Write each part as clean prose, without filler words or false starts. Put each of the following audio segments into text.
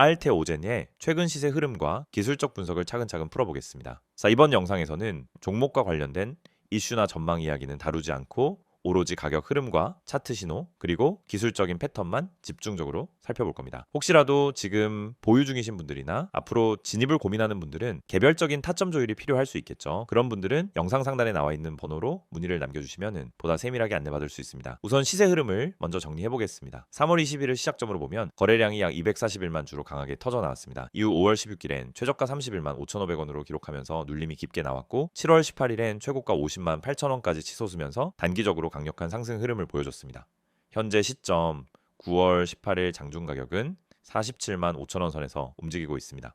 알테오젠의 최근 시세 흐름과 기술적 분석을 차근차근 풀어보겠습니다. 자, 이번 영상에서는 종목과 관련된 이슈나 전망 이야기는 다루지 않고 오로지 가격 흐름과 차트 신호 그리고 기술적인 패턴만 집중적으로 살펴볼 겁니다. 혹시라도 지금 보유 중이신 분들이나 앞으로 진입을 고민하는 분들은 개별적인 타점 조율이 필요할 수 있겠죠. 그런 분들은 영상 상단에 나와 있는 번호로 문의를 남겨주시면 보다 세밀하게 안내받을 수 있습니다. 우선 시세 흐름을 먼저 정리해 보겠습니다. 3월 20일을 시작점으로 보면 거래량이 약 241만 주로 강하게 터져 나왔습니다. 이후 5월 16일엔 최저가 31만 5,500원으로 기록하면서 눌림이 깊게 나왔고 7월 18일엔 최고가 50만 8천원까지 치솟으면서 단기적으로 강력한 상승 흐름을 보여줬습니다. 현재 시점 9월 18일 장중 가격은 47만 5천원 선에서 움직이고 있습니다.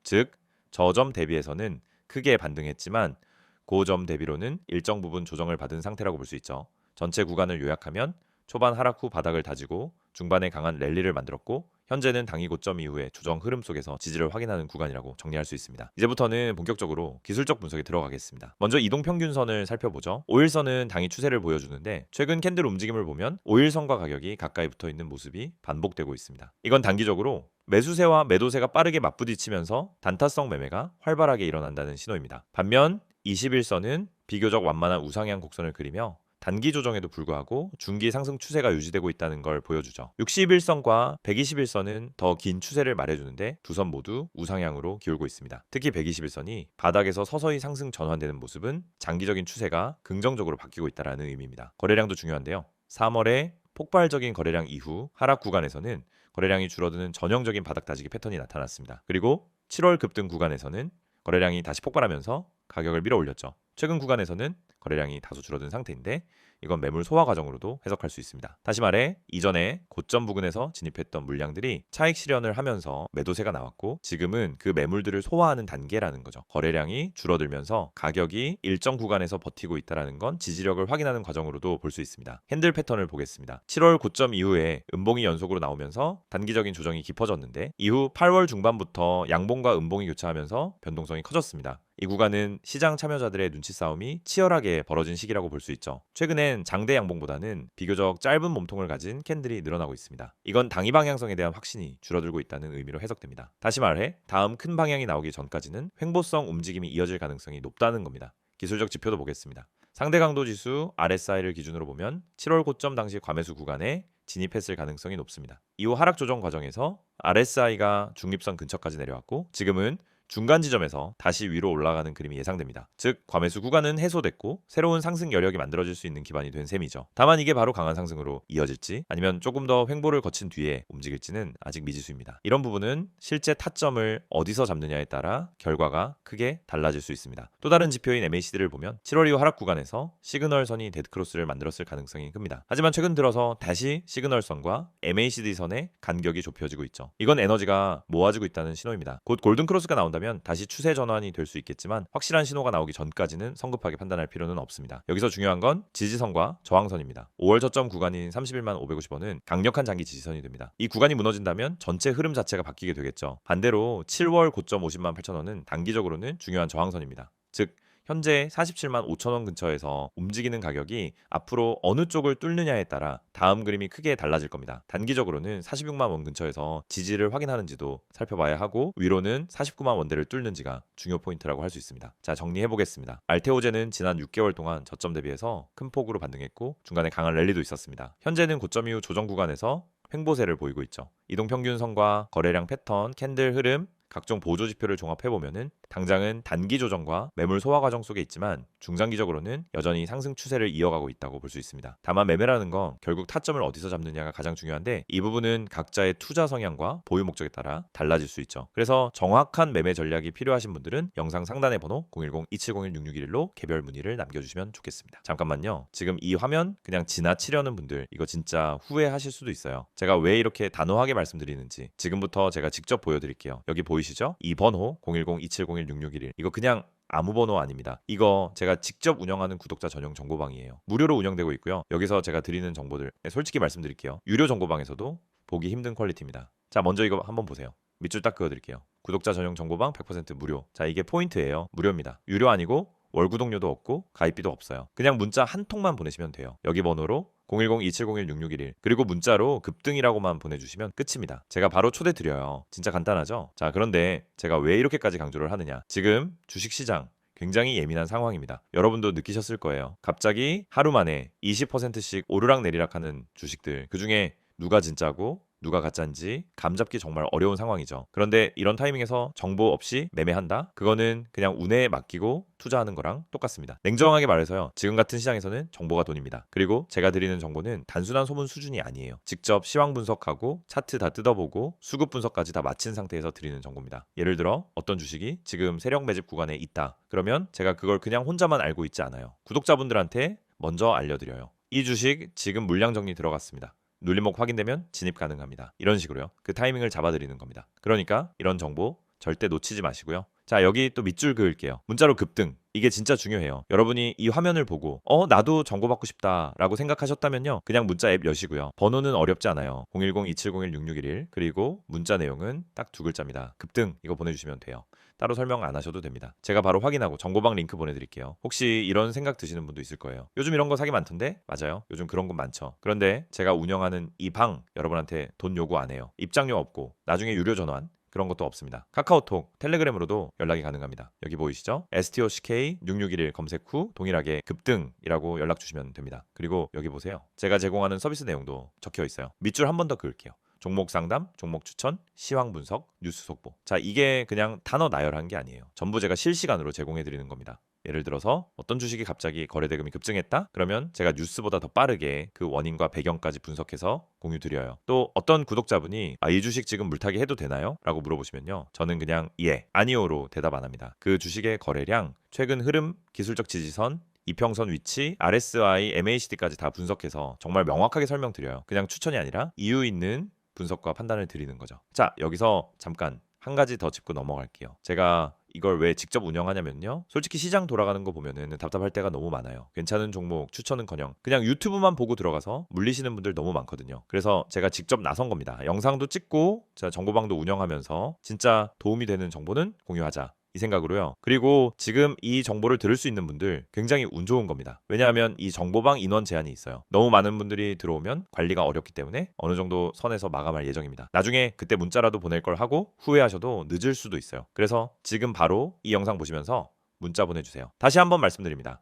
즉 저점 대비해서는 크게 반등했지만 고점 대비로는 일정 부분 조정을 받은 상태라고 볼 수 있죠. 전체 구간을 요약하면 초반 하락 후 바닥을 다지고 중반에 강한 랠리를 만들었고 현재는 당일 고점 이후에 조정 흐름 속에서 지지를 확인하는 구간이라고 정리할 수 있습니다. 이제부터는 본격적으로 기술적 분석에 들어가겠습니다. 먼저 이동평균선을 살펴보죠. 5일선은 당일 추세를 보여주는데 최근 캔들 움직임을 보면 5일선과 가격이 가까이 붙어있는 모습이 반복되고 있습니다. 이건 단기적으로 매수세와 매도세가 빠르게 맞부딪히면서 단타성 매매가 활발하게 일어난다는 신호입니다. 반면 21선은 비교적 완만한 우상향 곡선을 그리며 단기 조정에도 불구하고 중기 상승 추세가 유지되고 있다는 걸 보여주죠. 61선과 121선은 더 긴 추세를 말해주는데 두 선 모두 우상향으로 기울고 있습니다. 특히 121선이 바닥에서 서서히 상승 전환되는 모습은 장기적인 추세가 긍정적으로 바뀌고 있다는 의미입니다. 거래량도 중요한데요. 3월에 폭발적인 거래량 이후 하락 구간에서는 거래량이 줄어드는 전형적인 바닥 다지기 패턴이 나타났습니다. 그리고 7월 급등 구간에서는 거래량이 다시 폭발하면서 가격을 밀어 올렸죠. 최근 구간에서는 거래량이 다소 줄어든 상태인데 이건 매물 소화 과정으로도 해석할 수 있습니다. 다시 말해 이전에 고점 부근에서 진입했던 물량들이 차익 실현을 하면서 매도세가 나왔고 지금은 그 매물들을 소화하는 단계라는 거죠. 거래량이 줄어들면서 가격이 일정 구간에서 버티고 있다는 건 지지력을 확인하는 과정으로도 볼 수 있습니다. 핸들 패턴을 보겠습니다. 7월 고점 이후에 음봉이 연속으로 나오면서 단기적인 조정이 깊어졌는데 이후 8월 중반부터 양봉과 음봉이 교차하면서 변동성이 커졌습니다. 이 구간은 시장 참여자들의 눈치 싸움이 치열하게 벌어진 시기라고 볼 수 있죠. 최근엔 장대 양봉보다는 비교적 짧은 몸통을 가진 캔들이 늘어나고 있습니다. 이건 당위 방향성에 대한 확신이 줄어들고 있다는 의미로 해석됩니다. 다시 말해 다음 큰 방향이 나오기 전까지는 횡보성 움직임이 이어질 가능성이 높다는 겁니다. 기술적 지표도 보겠습니다. 상대 강도 지수 RSI를 기준으로 보면 7월 고점 당시 과매수 구간에 진입했을 가능성이 높습니다. 이후 하락 조정 과정에서 RSI가 중립선 근처까지 내려왔고 지금은 중간 지점에서 다시 위로 올라가는 그림이 예상됩니다. 즉 과매수 구간은 해소됐고 새로운 상승 여력이 만들어질 수 있는 기반이 된 셈이죠. 다만 이게 바로 강한 상승으로 이어질지 아니면 조금 더 횡보를 거친 뒤에 움직일지는 아직 미지수입니다. 이런 부분은 실제 타점을 어디서 잡느냐에 따라 결과가 크게 달라질 수 있습니다. 또 다른 지표인 MACD를 보면 7월 이후 하락 구간에서 시그널선이 데드크로스를 만들었을 가능성이 큽니다. 하지만 최근 들어서 다시 시그널선과 MACD 선의 간격이 좁혀지고 있죠. 이건 에너지가 모아지고 있다는 신호입니다. 곧 골든크로스가 나온다면 다시 추세 전환이 될 수 있겠지만 확실한 신호가 나오기 전까지는 성급하게 판단할 필요는 없습니다. 여기서 중요한 건 지지선과 저항선입니다. 5월 저점 구간인 31만 550원은 강력한 장기 지지선이 됩니다. 이 구간이 무너진다면 전체 흐름 자체가 바뀌게 되겠죠. 반대로 7월 고점 50만 8천원은 단기적으로는 중요한 저항선입니다. 즉 현재 47만 5천원 근처에서 움직이는 가격이 앞으로 어느 쪽을 뚫느냐에 따라 다음 그림이 크게 달라질 겁니다. 단기적으로는 46만 원 근처에서 지지를 확인하는지도 살펴봐야 하고 위로는 49만 원대를 뚫는지가 중요 포인트라고 할 수 있습니다. 자, 정리해 보겠습니다. 알테오젠은 지난 6개월 동안 저점 대비해서 큰 폭으로 반등했고 중간에 강한 랠리도 있었습니다. 현재는 고점 이후 조정 구간에서 횡보세를 보이고 있죠. 이동평균선과 거래량 패턴, 캔들 흐름, 각종 보조 지표를 종합해보면은 당장은 단기 조정과 매물 소화 과정 속에 있지만 중장기적으로는 여전히 상승 추세를 이어가고 있다고 볼 수 있습니다. 다만 매매라는 건 결국 타점을 어디서 잡느냐가 가장 중요한데 이 부분은 각자의 투자 성향과 보유 목적에 따라 달라질 수 있죠. 그래서 정확한 매매 전략이 필요하신 분들은 영상 상단의 번호 010-2701-6611로 개별 문의를 남겨주시면 좋겠습니다. 잠깐만요. 지금 이 화면 그냥 지나치려는 분들 이거 진짜 후회하실 수도 있어요. 제가 왜 이렇게 단호하게 말씀드리는지 지금부터 제가 직접 보여드릴게요. 여기 보이시죠? 이 번호 010-2701-6611 이거 그냥 아무 번호 아닙니다. 이거 제가 직접 운영하는 구독자 전용 정보방이에요. 무료로 운영되고 있고요. 여기서 제가 드리는 정보들 솔직히 말씀드릴게요. 유료 정보방에서도 보기 힘든 퀄리티입니다. 자, 먼저 이거 한번 보세요. 밑줄 딱 그어드릴게요. 구독자 전용 정보방 100% 무료. 자, 이게 포인트예요. 무료입니다. 유료 아니고 월 구독료도 없고 가입비도 없어요. 그냥 문자 한 통만 보내시면 돼요. 여기 번호로 010-2701-6611 그리고 문자로 급등이라고만 보내주시면 끝입니다. 제가 바로 초대 드려요. 진짜 간단하죠? 자, 그런데 제가 왜 이렇게까지 강조를 하느냐? 지금 주식시장 굉장히 예민한 상황입니다. 여러분도 느끼셨을 거예요. 갑자기 하루 만에 20%씩 오르락내리락하는 주식들, 그중에 누가 진짜고 누가 가짜인지 감잡기 정말 어려운 상황이죠. 그런데 이런 타이밍에서 정보 없이 매매한다? 그거는 그냥 운에 맡기고 투자하는 거랑 똑같습니다. 냉정하게 말해서요. 지금 같은 시장에서는 정보가 돈입니다. 그리고 제가 드리는 정보는 단순한 소문 수준이 아니에요. 직접 시황 분석하고 차트 다 뜯어보고 수급 분석까지 다 마친 상태에서 드리는 정보입니다. 예를 들어 어떤 주식이 지금 세력 매집 구간에 있다. 그러면 제가 그걸 그냥 혼자만 알고 있지 않아요. 구독자분들한테 먼저 알려드려요. 이 주식 지금 물량 정리 들어갔습니다. 눌림목 확인되면 진입 가능합니다. 이런 식으로요. 그 타이밍을 잡아드리는 겁니다. 그러니까 이런 정보 절대 놓치지 마시고요. 자, 여기 또 밑줄 그을게요. 문자로 급등. 이게 진짜 중요해요. 여러분이 이 화면을 보고 나도 정보 받고 싶다라고 생각하셨다면요. 그냥 문자 앱 여시고요. 번호는 어렵지 않아요. 010-2701-6611 그리고 문자 내용은 딱 두 글자입니다. 급등 이거 보내주시면 돼요. 따로 설명 안 하셔도 됩니다. 제가 바로 확인하고 정보방 링크 보내드릴게요. 혹시 이런 생각 드시는 분도 있을 거예요. 요즘 이런 거 사기 많던데? 맞아요. 요즘 그런 건 많죠. 그런데 제가 운영하는 이 방 여러분한테 돈 요구 안 해요. 입장료 없고 나중에 유료 전환 그런 것도 없습니다. 카카오톡, 텔레그램으로도 연락이 가능합니다. 여기 보이시죠? STOCK6611 검색 후 동일하게 급등이라고 연락 주시면 됩니다. 그리고 여기 보세요. 제가 제공하는 서비스 내용도 적혀 있어요. 밑줄 한 번 더 그을게요. 종목 상담, 종목 추천, 시황 분석, 뉴스 속보. 자, 이게 그냥 단어 나열한 게 아니에요. 전부 제가 실시간으로 제공해 드리는 겁니다. 예를 들어서 어떤 주식이 갑자기 거래 대금이 급증했다? 그러면 제가 뉴스보다 더 빠르게 그 원인과 배경까지 분석해서 공유 드려요. 또 어떤 구독자분이 이 주식 지금 물타기 해도 되나요? 라고 물어보시면요. 저는 그냥 예, 아니오로 대답 안 합니다. 그 주식의 거래량, 최근 흐름, 기술적 지지선, 이평선 위치, RSI, MACD까지 다 분석해서 정말 명확하게 설명드려요. 그냥 추천이 아니라 이유 있는 분석과 판단을 드리는 거죠. 자, 여기서 잠깐 한 가지 더 짚고 넘어갈게요. 제가 이걸 왜 직접 운영하냐면요. 솔직히 시장 돌아가는 거 보면은 답답할 때가 너무 많아요. 괜찮은 종목 추천은커녕 그냥 유튜브만 보고 들어가서 물리시는 분들 너무 많거든요. 그래서 제가 직접 나선 겁니다. 영상도 찍고 제가 정보방도 운영하면서 진짜 도움이 되는 정보는 공유하자. 이 생각으로요. 그리고 지금 이 정보를 들을 수 있는 분들 굉장히 운 좋은 겁니다. 왜냐하면 이 정보방 인원 제한이 있어요. 너무 많은 분들이 들어오면 관리가 어렵기 때문에 어느 정도 선에서 마감할 예정입니다. 나중에 그때 문자라도 보낼 걸 하고 후회하셔도 늦을 수도 있어요. 그래서 지금 바로 이 영상 보시면서 문자 보내주세요. 다시 한번 말씀드립니다.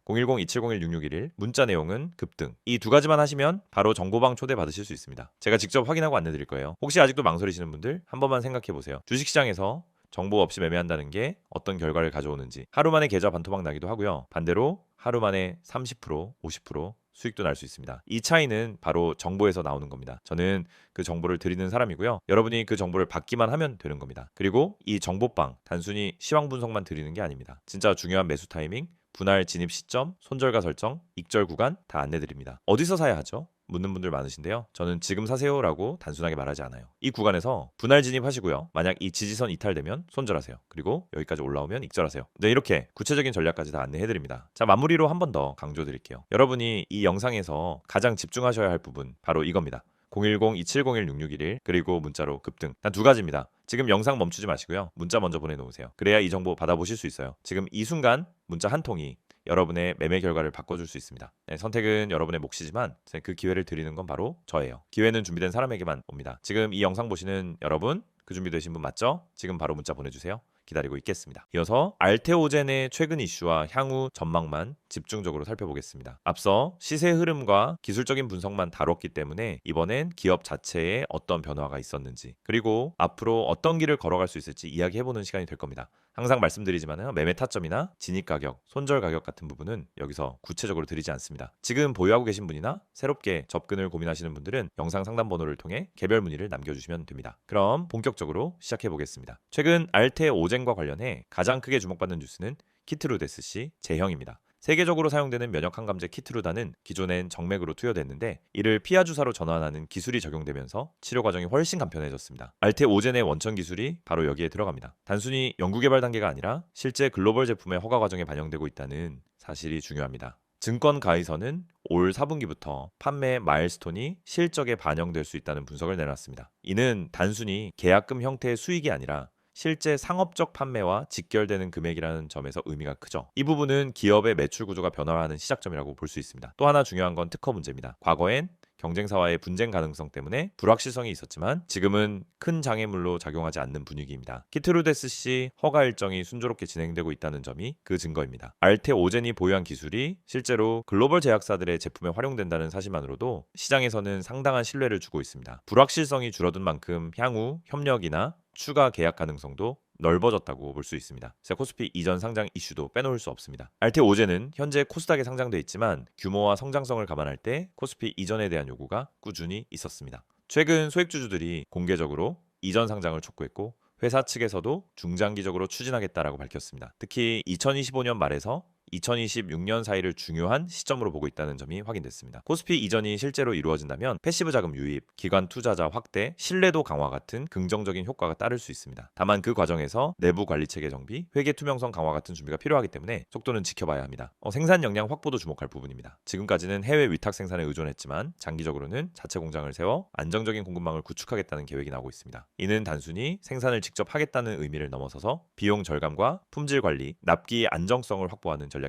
010-2701-6611 문자 내용은 급등. 이 두 가지만 하시면 바로 정보방 초대 받으실 수 있습니다. 제가 직접 확인하고 안내드릴 거예요. 혹시 아직도 망설이시는 분들 한 번만 생각해 보세요. 주식시장에서 정보 없이 매매한다는 게 어떤 결과를 가져오는지 하루 만에 계좌 반토막 나기도 하고요. 반대로 하루 만에 30%, 50% 수익도 날 수 있습니다. 이 차이는 바로 정보에서 나오는 겁니다. 저는 그 정보를 드리는 사람이고요. 여러분이 그 정보를 받기만 하면 되는 겁니다. 그리고 이 정보방 단순히 시황 분석만 드리는 게 아닙니다. 진짜 중요한 매수 타이밍, 분할 진입 시점, 손절가 설정, 익절 구간 다 안내드립니다. 어디서 사야 하죠? 묻는 분들 많으신데요. 저는 지금 사세요라고 단순하게 말하지 않아요. 이 구간에서 분할 진입하시고요. 만약 이 지지선 이탈되면 손절하세요. 그리고 여기까지 올라오면 익절하세요. 네, 이렇게 구체적인 전략까지 다 안내해드립니다. 자, 마무리로 한 번 더 강조드릴게요. 여러분이 이 영상에서 가장 집중하셔야 할 부분 바로 이겁니다. 010-2701-6611 그리고 문자로 급등. 단 두 가지입니다. 지금 영상 멈추지 마시고요. 문자 먼저 보내놓으세요. 그래야 이 정보 받아보실 수 있어요. 지금 이 순간 문자 한 통이 여러분의 매매 결과를 바꿔줄 수 있습니다. 네, 선택은 여러분의 몫이지만 그 기회를 드리는 건 바로 저예요. 기회는 준비된 사람에게만 옵니다. 지금 이 영상 보시는 여러분 그 준비되신 분 맞죠? 지금 바로 문자 보내주세요. 기다리고 있겠습니다. 이어서 알테오젠의 최근 이슈와 향후 전망만 집중적으로 살펴보겠습니다. 앞서 시세 흐름과 기술적인 분석만 다뤘기 때문에 이번엔 기업 자체에 어떤 변화가 있었는지 그리고 앞으로 어떤 길을 걸어갈 수 있을지 이야기해보는 시간이 될 겁니다. 항상 말씀드리지만 매매 타점이나 진입 가격, 손절 가격 같은 부분은 여기서 구체적으로 드리지 않습니다. 지금 보유하고 계신 분이나 새롭게 접근을 고민하시는 분들은 영상 상담 번호를 통해 개별 문의를 남겨주시면 됩니다. 그럼 본격적으로 시작해보겠습니다. 최근 알테오젠과 관련해 가장 크게 주목받는 뉴스는 키트루데스 씨 재형입니다. 세계적으로 사용되는 면역 항암제 키트루다는 기존엔 정맥으로 투여됐는데 이를 피하 주사로 전환하는 기술이 적용되면서 치료 과정이 훨씬 간편해졌습니다. 알테오젠의 원천 기술이 바로 여기에 들어갑니다. 단순히 연구 개발 단계가 아니라 실제 글로벌 제품의 허가 과정에 반영되고 있다는 사실이 중요합니다. 증권 가이서는 올 4분기부터 판매 마일스톤이 실적에 반영될 수 있다는 분석을 내놨습니다. 이는 단순히 계약금 형태의 수익이 아니라 실제 상업적 판매와 직결되는 금액이라는 점에서 의미가 크죠. 이 부분은 기업의 매출 구조가 변화하는 시작점이라고 볼 수 있습니다. 또 하나 중요한 건 특허 문제입니다. 과거엔 경쟁사와의 분쟁 가능성 때문에 불확실성이 있었지만 지금은 큰 장애물로 작용하지 않는 분위기입니다. 키트루데스 씨 허가 일정이 순조롭게 진행되고 있다는 점이 그 증거입니다. 알테오젠이 보유한 기술이 실제로 글로벌 제약사들의 제품에 활용된다는 사실만으로도 시장에서는 상당한 신뢰를 주고 있습니다. 불확실성이 줄어든 만큼 향후 협력이나 추가 계약 가능성도 넓어졌다고 볼 수 있습니다. 코스피 이전 상장 이슈도 빼놓을 수 없습니다. 알테오젠은 현재 코스닥에 상장돼 있지만 규모와 성장성을 감안할 때 코스피 이전에 대한 요구가 꾸준히 있었습니다. 최근 소액주주들이 공개적으로 이전 상장을 촉구했고 회사 측에서도 중장기적으로 추진하겠다라고 밝혔습니다. 특히 2025년 말에서 2026년 사이를 중요한 시점으로 보고 있다는 점이 확인됐습니다. 코스피 이전이 실제로 이루어진다면 패시브 자금 유입, 기관 투자자 확대, 신뢰도 강화 같은 긍정적인 효과가 따를 수 있습니다. 다만 그 과정에서 내부 관리 체계 정비, 회계 투명성 강화 같은 준비가 필요하기 때문에 속도는 지켜봐야 합니다. 생산 역량 확보도 주목할 부분입니다. 지금까지는 해외 위탁 생산에 의존했지만 장기적으로는 자체 공장을 세워 안정적인 공급망을 구축하겠다는 계획이 나오고 있습니다. 이는 단순히 생산을 직접 하겠다는 의미를 넘어서서 비용 절감과 품질 관리, 납기 안정성을 확보하는 전략입니다.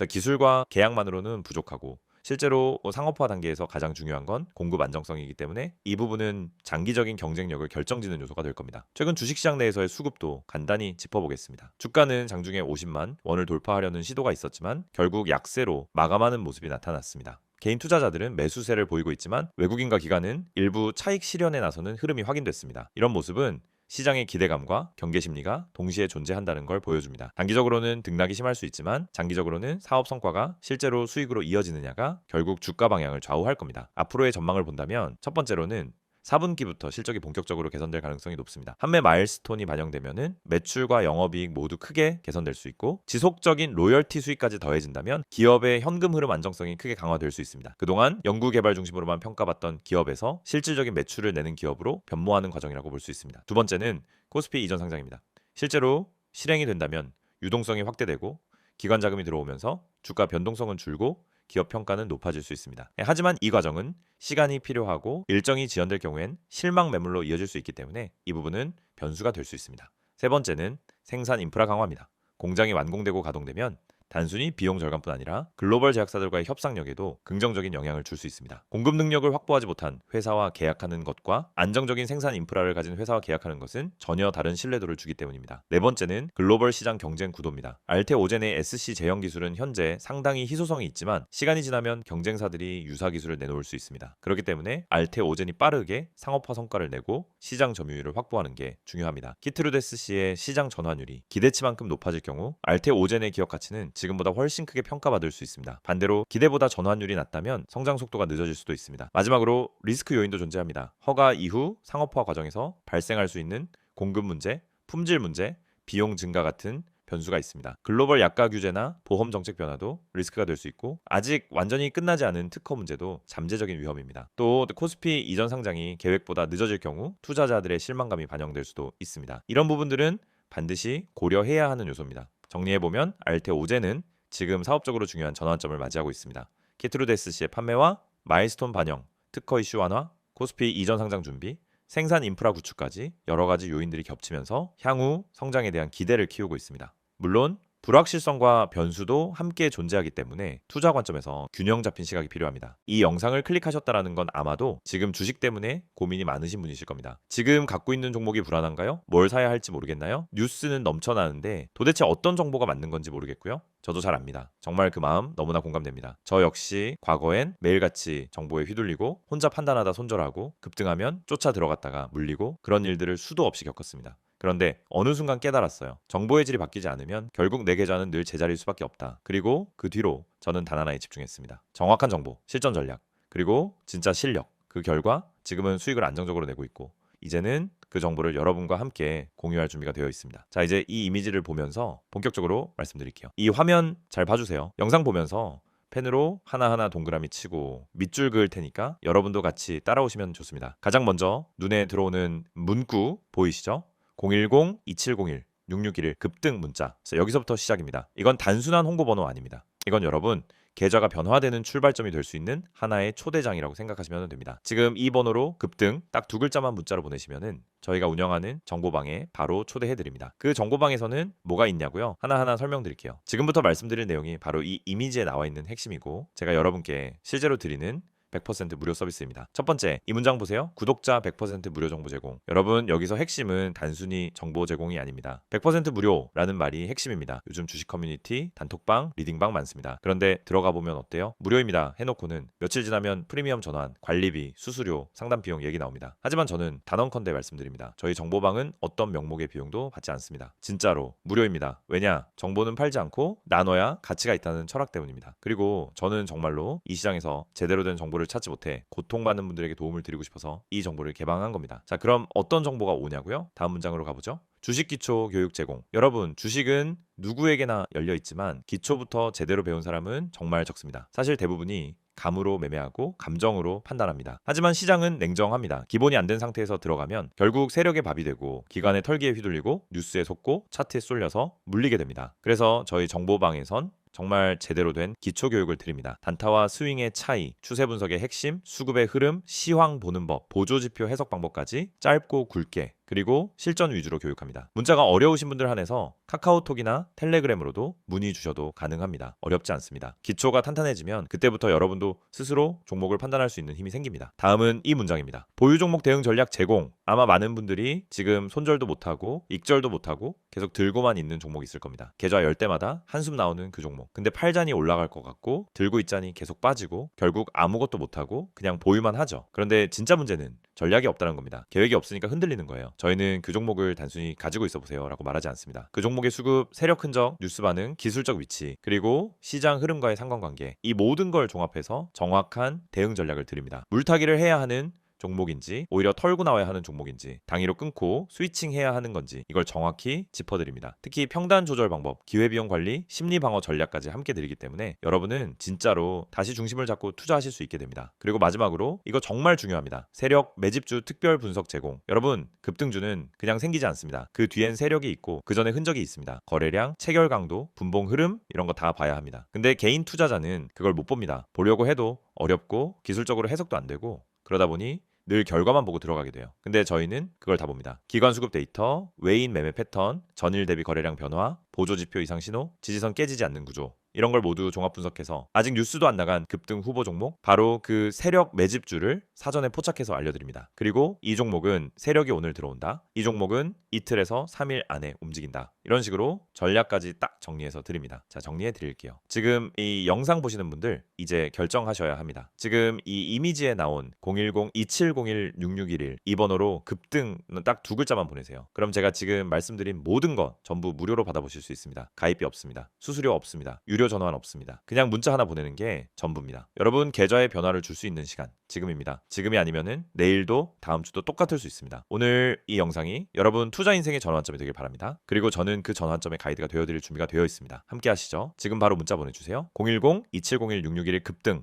기술과 계약만으로는 부족하고 실제로 상업화 단계에서 가장 중요한 건 공급 안정성이기 때문에 이 부분은 장기적인 경쟁력을 결정짓는 요소가 될 겁니다. 최근 주식시장 내에서의 수급도 간단히 짚어보겠습니다. 주가는 장중에 50만 원을 돌파하려는 시도가 있었지만 결국 약세로 마감하는 모습이 나타났습니다. 개인 투자자들은 매수세를 보이고 있지만 외국인과 기관은 일부 차익 실현에 나서는 흐름이 확인됐습니다. 이런 모습은 시장의 기대감과 경계 심리가 동시에 존재한다는 걸 보여줍니다. 단기적으로는 등락이 심할 수 있지만 장기적으로는 사업 성과가 실제로 수익으로 이어지느냐가 결국 주가 방향을 좌우할 겁니다. 앞으로의 전망을 본다면 첫 번째로는 4분기부터 실적이 본격적으로 개선될 가능성이 높습니다. 판매 마일스톤이 반영되면은 매출과 영업이익 모두 크게 개선될 수 있고 지속적인 로열티 수익까지 더해진다면 기업의 현금 흐름 안정성이 크게 강화될 수 있습니다. 그동안 연구개발 중심으로만 평가받던 기업에서 실질적인 매출을 내는 기업으로 변모하는 과정이라고 볼 수 있습니다. 두 번째는 코스피 이전 상장입니다. 실제로 실행이 된다면 유동성이 확대되고 기관 자금이 들어오면서 주가 변동성은 줄고 기업 평가는 높아질 수 있습니다. 하지만 이 과정은 시간이 필요하고 일정이 지연될 경우엔 실망 매물로 이어질 수 있기 때문에 이 부분은 변수가 될 수 있습니다. 세 번째는 생산 인프라 강화입니다. 공장이 완공되고 가동되면 단순히 비용 절감뿐 아니라 글로벌 제약사들과의 협상력에도 긍정적인 영향을 줄 수 있습니다. 공급 능력을 확보하지 못한 회사와 계약하는 것과 안정적인 생산 인프라를 가진 회사와 계약하는 것은 전혀 다른 신뢰도를 주기 때문입니다. 네 번째는 글로벌 시장 경쟁 구도입니다. 알테오젠의 SC 제형 기술은 현재 상당히 희소성이 있지만 시간이 지나면 경쟁사들이 유사 기술을 내놓을 수 있습니다. 그렇기 때문에 알테오젠이 빠르게 상업화 성과를 내고 시장 점유율을 확보하는 게 중요합니다. 키트루데스 씨의 시장 전환율이 기대치만큼 높아질 경우 알테오젠의 기업 가치는 지금보다 훨씬 크게 평가받을 수 있습니다. 반대로 기대보다 전환율이 낮다면 성장 속도가 늦어질 수도 있습니다. 마지막으로 리스크 요인도 존재합니다. 허가 이후 상업화 과정에서 발생할 수 있는 공급 문제, 품질 문제, 비용 증가 같은 변수가 있습니다. 글로벌 약가 규제나 보험 정책 변화도 리스크가 될 수 있고 아직 완전히 끝나지 않은 특허 문제도 잠재적인 위험입니다. 또 코스피 이전 상장이 계획보다 늦어질 경우 투자자들의 실망감이 반영될 수도 있습니다. 이런 부분들은 반드시 고려해야 하는 요소입니다. 정리해보면 알테오젠은 지금 사업적으로 중요한 전환점을 맞이하고 있습니다. 키트루데스 씨의 판매와 마일스톤 반영, 특허 이슈 완화, 코스피 이전 상장 준비, 생산 인프라 구축까지 여러 가지 요인들이 겹치면서 향후 성장에 대한 기대를 키우고 있습니다. 물론 불확실성과 변수도 함께 존재하기 때문에 투자 관점에서 균형 잡힌 시각이 필요합니다. 이 영상을 클릭하셨다는 건 아마도 지금 주식 때문에 고민이 많으신 분이실 겁니다. 지금 갖고 있는 종목이 불안한가요? 뭘 사야 할지 모르겠나요? 뉴스는 넘쳐나는데 도대체 어떤 정보가 맞는 건지 모르겠고요. 저도 잘 압니다. 정말 그 마음 너무나 공감됩니다. 저 역시 과거엔 매일같이 정보에 휘둘리고 혼자 판단하다 손절하고 급등하면 쫓아 들어갔다가 물리고 그런 일들을 수도 없이 겪었습니다. 그런데 어느 순간 깨달았어요. 정보의 질이 바뀌지 않으면 결국 내 계좌는 늘 제자리일 수밖에 없다. 그리고 그 뒤로 저는 단 하나에 집중했습니다. 정확한 정보, 실전 전략, 그리고 진짜 실력. 그 결과 지금은 수익을 안정적으로 내고 있고 이제는 그 정보를 여러분과 함께 공유할 준비가 되어 있습니다. 자, 이제 이 이미지를 보면서 본격적으로 말씀드릴게요. 이 화면 잘 봐주세요. 영상 보면서 펜으로 하나하나 동그라미 치고 밑줄 그을 테니까 여러분도 같이 따라오시면 좋습니다. 가장 먼저 눈에 들어오는 문구 보이시죠? 010-2701-6611 급등 문자. 여기서부터 시작입니다. 이건 단순한 홍보번호 아닙니다. 이건 여러분 계좌가 변화되는 출발점이 될 수 있는 하나의 초대장이라고 생각하시면 됩니다. 지금 이 번호로 급등 딱 두 글자만 문자로 보내시면은 저희가 운영하는 정보방에 바로 초대해드립니다. 그 정보방에서는 뭐가 있냐고요? 하나하나 설명드릴게요. 지금부터 말씀드릴 내용이 바로 이 이미지에 나와 있는 핵심이고 제가 여러분께 실제로 드리는 100% 무료 서비스입니다. 첫 번째, 이 문장 보세요. 구독자 100% 무료 정보 제공. 여러분, 여기서 핵심은 단순히 정보 제공이 아닙니다. 100% 무료라는 말이 핵심입니다. 요즘 주식 커뮤니티, 단톡방, 리딩방 많습니다. 그런데 들어가 보면 어때요? 무료입니다 해놓고는 며칠 지나면 프리미엄 전환, 관리비, 수수료, 상담 비용 얘기 나옵니다. 하지만 저는 단언컨대 말씀드립니다. 저희 정보방은 어떤 명목의 비용도 받지 않습니다. 진짜로 무료입니다. 왜냐? 정보는 팔지 않고 나눠야 가치가 있다는 철학 때문입니다. 그리고 저는 정말로 이 시장에서 제대로 된 정보를 찾지 못해 고통받는 분들에게 도움을 드리고 싶어서 이 정보를 개방한 겁니다. 자, 그럼 어떤 정보가 오냐고요? 다음 문장으로 가보죠. 주식 기초 교육 제공. 여러분, 주식은 누구에게나 열려 있지만 기초부터 제대로 배운 사람은 정말 적습니다. 사실 대부분이 감으로 매매하고 감정으로 판단합니다. 하지만 시장은 냉정합니다. 기본이 안 된 상태에서 들어가면 결국 세력의 밥이 되고 기관의 털기에 휘둘리고 뉴스에 속고 차트에 쏠려서 물리게 됩니다. 그래서 저희 정보방에선 정말 제대로 된 기초 교육을 드립니다. 단타와 스윙의 차이, 추세 분석의 핵심, 수급의 흐름, 시황 보는 법, 보조지표 해석 방법까지 짧고 굵게 그리고 실전 위주로 교육합니다. 문자가 어려우신 분들 한해서 카카오톡이나 텔레그램으로도 문의 주셔도 가능합니다. 어렵지 않습니다. 기초가 탄탄해지면 그때부터 여러분도 스스로 종목을 판단할 수 있는 힘이 생깁니다. 다음은 이 문장입니다. 보유 종목 대응 전략 제공. 아마 많은 분들이 지금 손절도 못하고 익절도 못하고 계속 들고만 있는 종목이 있을 겁니다. 계좌 열 때마다 한숨 나오는 그 종목. 근데 팔자니 올라갈 것 같고 들고 있자니 계속 빠지고 결국 아무것도 못하고 그냥 보유만 하죠. 그런데 진짜 문제는 전략이 없다는 겁니다. 계획이 없으니까 흔들리는 거예요. 저희는 그 종목을 단순히 가지고 있어 보세요 라고 말하지 않습니다. 그 종목의 수급, 세력 흔적, 뉴스 반응, 기술적 위치, 그리고 시장 흐름과의 상관관계, 이 모든 걸 종합해서 정확한 대응 전략을 드립니다. 물타기를 해야 하는 종목인지 오히려 털고 나와야 하는 종목인지 단위로 끊고 스위칭해야 하는 건지 이걸 정확히 짚어드립니다. 특히 평단 조절 방법, 기회비용 관리, 심리 방어 전략까지 함께 드리기 때문에 여러분은 진짜로 다시 중심을 잡고 투자하실 수 있게 됩니다. 그리고 마지막으로 이거 정말 중요합니다. 세력 매집주 특별 분석 제공. 여러분, 급등주는 그냥 생기지 않습니다. 그 뒤엔 세력이 있고 그 전에 흔적이 있습니다. 거래량, 체결 강도, 분봉 흐름 이런 거 다 봐야 합니다. 근데 개인 투자자는 그걸 못 봅니다. 보려고 해도 어렵고 기술적으로 해석도 안 되고 그러다 보니 늘 결과만 보고 들어가게 돼요. 근데 저희는 그걸 다 봅니다. 기관 수급 데이터, 외인 매매 패턴, 전일 대비 거래량 변화, 보조지표 이상 신호, 지지선 깨지지 않는 구조 이런 걸 모두 종합 분석해서 아직 뉴스도 안 나간 급등 후보 종목 바로 그 세력 매집주를 사전에 포착해서 알려드립니다. 그리고 이 종목은 세력이 오늘 들어온다. 이 종목은 이틀에서 3일 안에 움직인다. 이런 식으로 전략까지 딱 정리해서 드립니다. 자, 정리해 드릴게요. 지금 이 영상 보시는 분들 이제 결정하셔야 합니다. 지금 이 이미지에 나온 010-2701-6611 이 번호로 급등 딱 두 글자만 보내세요. 그럼 제가 지금 말씀드린 모든 거 전부 무료로 받아보실 수 있습니다. 가입비 없습니다. 수수료 없습니다. 유료 전환 없습니다. 그냥 문자 하나 보내는 게 전부입니다. 여러분 계좌에 변화를 줄 수 있는 시간 지금입니다. 지금이 아니면은 내일도 다음 주도 똑같을 수 있습니다. 오늘 이 영상이 여러분 투자 인생의 전환점이 되길 바랍니다. 그리고 저는 그 전환점의 가이드가 되어드릴 준비가 되어 있습니다. 함께 하시죠. 지금 바로 문자 보내주세요. 010-2701-6611 급등